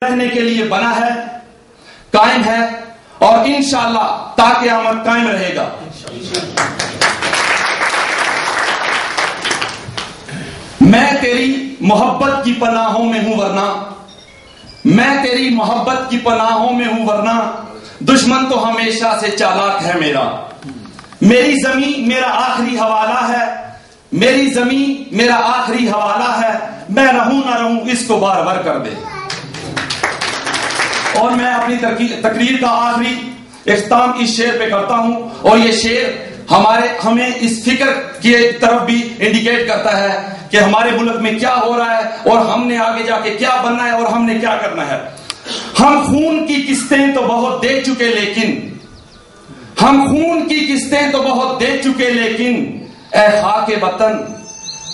رہنے کے لیے بنا ہے، قائم ہے اور انشاءاللہ تا قیامت قائم رہے گا۔ میں تیری محبت کی پناہوں میں ہوں ورنہ، میں تیری محبت کی پناہوں میں ہوں ورنہ دشمن تو ہمیشہ سے چالاک ہے میرا۔ میری زمین میرا آخری حوالہ ہے، میری زمین میرا آخری حوالہ ہے، میں رہوں نہ رہوں اس کو بار بار کر دے۔ اور میں اپنی تقریر کا آخری اختتام اس شعر پہ کرتا ہوں، اور یہ شعر ہمیں اس فکر کی طرف بھی انڈیکیٹ کرتا ہے کہ ہمارے ملک میں کیا ہو رہا ہے اور ہم نے آگے جا کے کیا بننا ہے اور ہم نے کیا کرنا ہے۔ ہم خون کی قسطیں تو بہت دے چکے لیکن، ہم خون کی قسطیں تو بہت دے چکے لیکن اے خاک وطن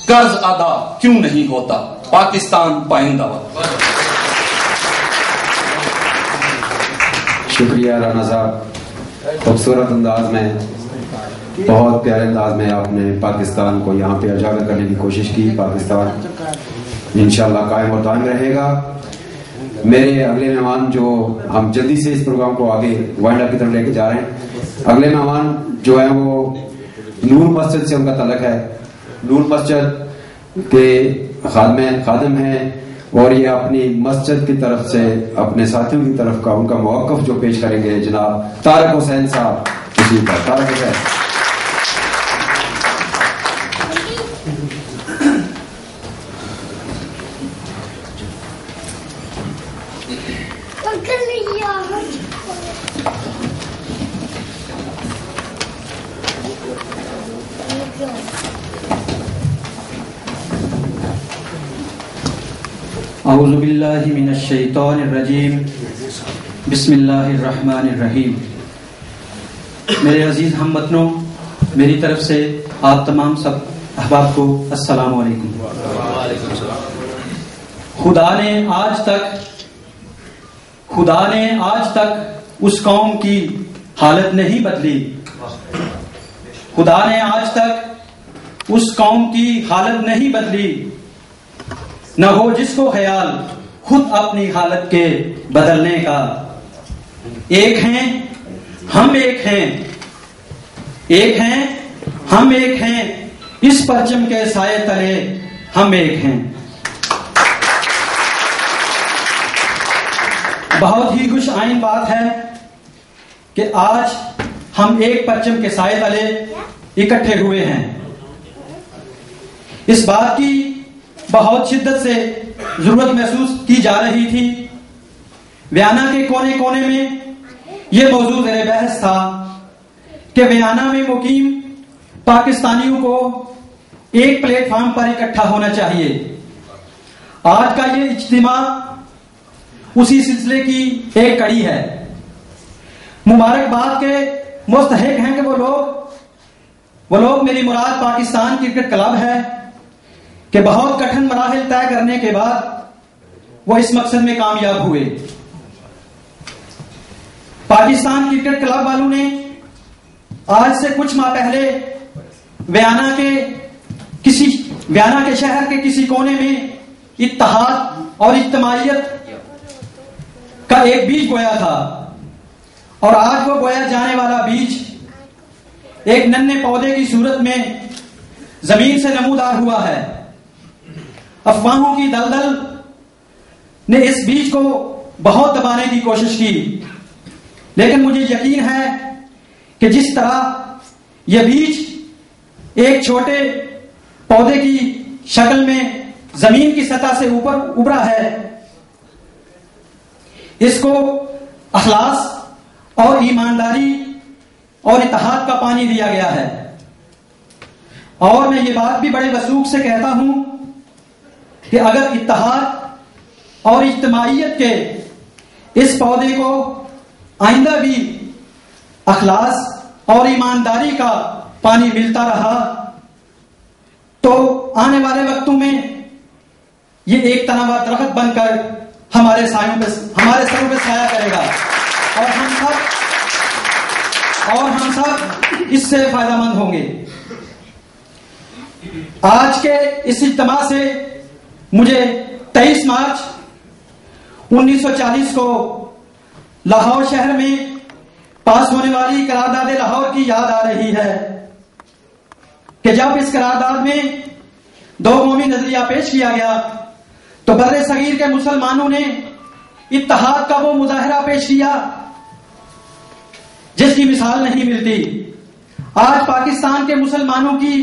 قرض ادا کیوں نہیں ہوتا، پاکستان پائندہ وطن۔ شکریہ رانا صاحب، خوبصورت انداز میں، بہت پیارے انداز میں آپ نے پاکستان کو یہاں پہ اجاگر کرنے کی کوشش کی۔ پاکستان انشاءاللہ قائم اور دائم رہے گا۔ میرے اگلے مہمان جو ہم جلدی سے اس پروگرام کو آگے وائنڈ اپ کی طرف لے کے جا رہے ہیں، اگلے مہمان جو ہیں وہ نور مسجد سے ان کا تعلق ہے۔ نور مسجد کے خادم ہیں اور یہ اپنی مسجد کی طرف سے اپنے ساتھیوں کی طرف کا ان کا موقف جو پیش کریں گے جناب طارق حسین صاحب۔ اسی پر طارق حسین۔ اعوذ باللہ من الشیطان الرجیم، بسم اللہ الرحمن الرحیم۔ میرے عزیز ہم وطنوں، میری طرف سے آپ تمام سب احباب کو السلام علیکم۔ خدا نے آج تک اس قوم کی حالت نہیں بدلی، خدا نے آج تک اس قوم کی حالت نہیں بدلی، نہ ہو جس کو خیال خود اپنی حالت کے بدلنے کا۔ ایک ہیں ہم ایک ہیں، ایک ہیں ہم ایک ہیں، اس پرچم کے سائے تلے ہم ایک ہیں۔ بہت ہی خوش آئین بات ہے کہ آج ہم ایک پرچم کے سائے تلے اکٹھے ہوئے ہیں۔ اس بات کی بہت شدت سے ضرورت محسوس کی جا رہی تھی۔ ویانا کے کونے کونے میں یہ موضوع زیر بحث تھا کہ ویانا میں مقیم پاکستانیوں کو ایک پلیٹ فارم پر اکٹھا ہونا چاہیے۔ آج کا یہ اجتماع اسی سلسلے کی ایک کڑی ہے۔ مبارکباد کے مستحق ہیں کہ وہ لوگ میری مراد پاکستان کرکٹ کلب ہے کہ بہت کٹھن مراحل طے کرنے کے بعد وہ اس مقصد میں کامیاب ہوئے۔ پاکستان کرکٹ کلب والوں نے آج سے کچھ ماہ پہلے ویانا کے شہر کے کسی کونے میں اتحاد اور اجتماعیت کا ایک بیج بویا تھا، اور آج وہ بویا جانے والا بیج ایک ننھے پودے کی صورت میں زمین سے نمودار ہوا ہے۔ افواہوں کی دلدل نے اس بیج کو بہت دبانے کی کوشش کی، لیکن مجھے یقین ہے کہ جس طرح یہ بیج ایک چھوٹے پودے کی شکل میں زمین کی سطح سے اوپر ابھرا ہے، اس کو اخلاص اور ایمانداری اور اتحاد کا پانی دیا گیا ہے۔ اور میں یہ بات بھی بڑے وثوق سے کہتا ہوں کہ اگر اتحاد اور اجتماعیت کے اس پودے کو آئندہ بھی اخلاص اور ایمانداری کا پانی ملتا رہا تو آنے والے وقتوں میں یہ ایک تنوع درخت بن کر ہمارے سروں پہ سایہ کرے گا، اور ہم سب اس سے فائدہ مند ہوں گے۔ آج کے اس اجتماع سے مجھے 23 مارچ 1940 کو لاہور شہر میں پاس ہونے والی قرارداد لاہور کی یاد آ رہی ہے کہ جب اس قرارداد میں دو قومی نظریہ پیش کیا گیا تو بر صغیر کے مسلمانوں نے اتحاد کا وہ مظاہرہ پیش کیا جس کی مثال نہیں ملتی. آج پاکستان کے مسلمانوں کی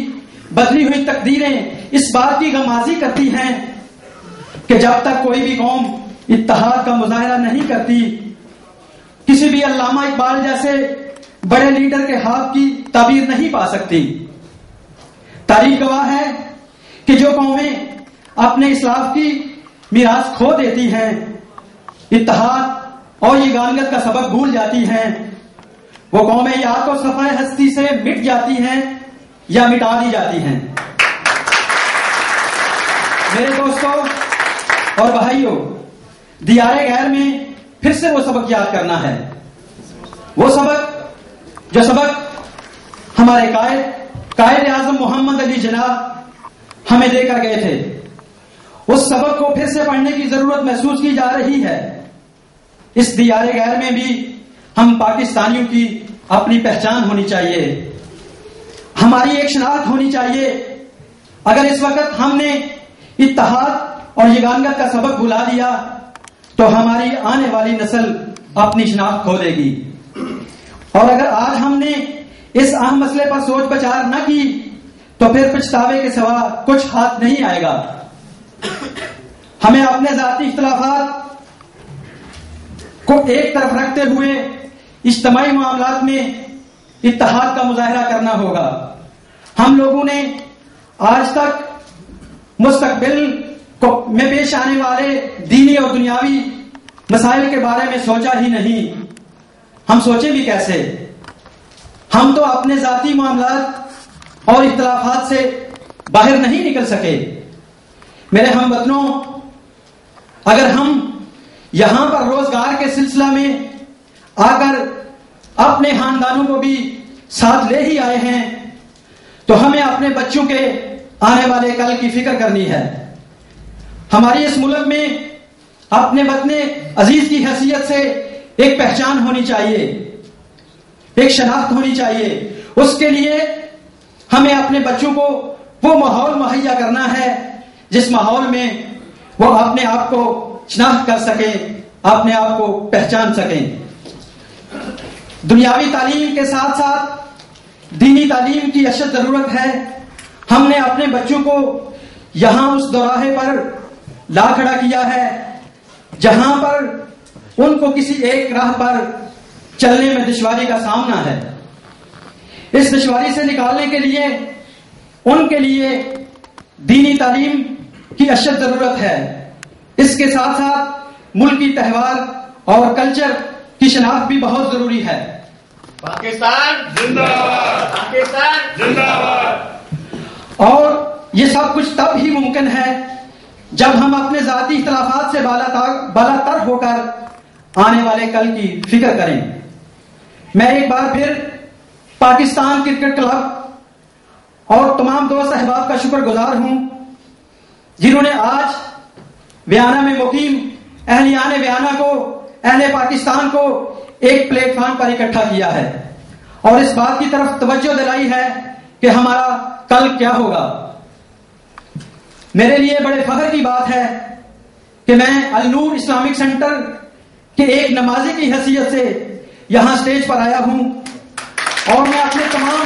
بدلی ہوئی تقدیریں اس بات کی غمازی کرتی ہیں کہ جب تک کوئی بھی قوم اتحاد کا مظاہرہ نہیں کرتی کسی بھی علامہ اقبال جیسے بڑے لیڈر کے ہاتھ کی تعبیر نہیں پا سکتی. تاریخ گواہ ہے کہ جو قومیں اپنے اسلاف کی میراث کھو دیتی ہیں، اتحاد اور یگانگت کا سبق بھول جاتی ہیں، وہ قومیں یا تو صفحہ ہستی سے مٹ جاتی ہیں یا مٹا دی جاتی ہیں. میرے دوستوں اور بھائیوں، دیار غیر میں پھر سے وہ سبق یاد کرنا ہے، وہ سبق جو سبق ہمارے قائد اعظم محمد علی جناح ہمیں دے کر گئے تھے. اس سبق کو پھر سے پڑھنے کی ضرورت محسوس کی جا رہی ہے. اس دیار غیر میں بھی ہم پاکستانیوں کی اپنی پہچان ہونی چاہیے، ہماری ایک شناخت ہونی چاہیے. اگر اس وقت ہم نے اتحاد اور یگانگت کا سبق بھلا دیا تو ہماری آنے والی نسل اپنی شناخت کھو دے گی. اور اگر آج ہم نے اس اہم مسئلے پر سوچ بچار نہ کی تو پھر پچھتاوے کے سوا کچھ ہاتھ نہیں آئے گا. ہمیں اپنے ذاتی اختلافات کو ایک طرف رکھتے ہوئے اجتماعی معاملات میں اتحاد کا مظاہرہ کرنا ہوگا. ہم لوگوں نے آج تک مستقبل میں پیش آنے والے دینی اور دنیاوی مسائل کے بارے میں سوچا ہی نہیں. ہم سوچیں بھی کیسے؟ ہم تو اپنے ذاتی معاملات اور اختلافات سے باہر نہیں نکل سکے. میرے ہم وطنوں، اگر ہم یہاں پر روزگار کے سلسلہ میں آ کر اپنے خاندانوں کو بھی ساتھ لے ہی آئے ہیں تو ہمیں اپنے بچوں کے آنے والے کل کی فکر کرنی ہے. ہماری اس ملک میں اپنے وطن عزیز کی حیثیت سے ایک پہچان ہونی چاہیے، ایک شناخت ہونی چاہیے. اس کے لیے ہمیں اپنے بچوں کو وہ ماحول مہیا کرنا ہے جس ماحول میں وہ اپنے آپ کو شناخت کر سکیں، اپنے آپ کو پہچان سکیں. دنیاوی تعلیم کے ساتھ ساتھ دینی تعلیم کی اشد ضرورت ہے. ہم نے اپنے بچوں کو یہاں اس دوراہے پر لا کھڑا کیا ہے جہاں پر ان کو کسی ایک راہ پر چلنے میں دشواری کا سامنا ہے. اس دشواری سے نکالنے کے لیے ان کے لیے دینی تعلیم کی اشد ضرورت ہے. اس کے ساتھ ساتھ ملکی تہوار اور کلچر کی شناخت بھی بہت ضروری ہے. پاکستان زندہ باد، پاکستان زندہ باد. اور یہ سب کچھ تب ہی ممکن ہے جب ہم اپنے ذاتی اختلافات سے بالا تر ہو کر آنے والے کل کی فکر کریں. میں ایک بار پھر پاکستان کرکٹ کلب اور تمام دوست احباب کا شکر گزار ہوں جنہوں نے آج ویانا میں مقیم اہلیان ویانا کو، اہل پاکستان کو ایک پلیٹ فارم پر اکٹھا کیا ہے اور اس بات کی طرف توجہ دلائی ہے کہ ہمارا کل کیا ہوگا. میرے لیے بڑے فخر کی بات ہے کہ میں النور اسلامک سینٹر کے ایک نمازی کی حیثیت سے یہاں اسٹیج پر آیا ہوں اور میں اپنے تمام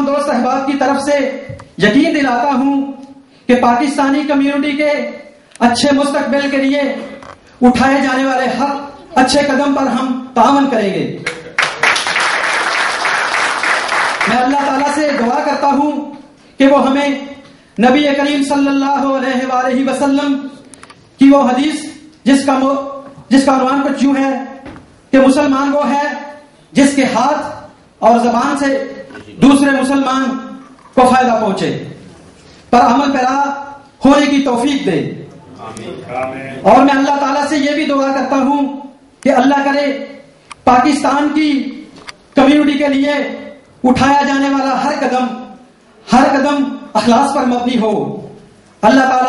دوست احباب کی طرف سے یقین دلاتا ہوں کہ پاکستانی کمیونٹی کے اچھے مستقبل کے لیے اٹھائے جانے والے ہر اچھے قدم پر ہم تعاون کریں گے. میں اللہ تعالیٰ سے دعا کرتا ہوں کہ وہ ہمیں نبی کریم صلی اللہ علیہ وآلہ وسلم کی وہ حدیث جس کا عنوان کچھ یوں ہے کہ مسلمان وہ ہے جس کے ہاتھ اور زبان سے دوسرے مسلمان کو فائدہ پہنچے، پر عمل پیرا ہونے کی توفیق دے. اور میں اللہ تعالیٰ سے یہ بھی دعا کرتا ہوں کہ اللہ کرے پاکستان کی کمیونٹی کے لیے اٹھایا جانے والا ہر قدم اخلاص پر مبنی ہو، اللہ تعالیٰ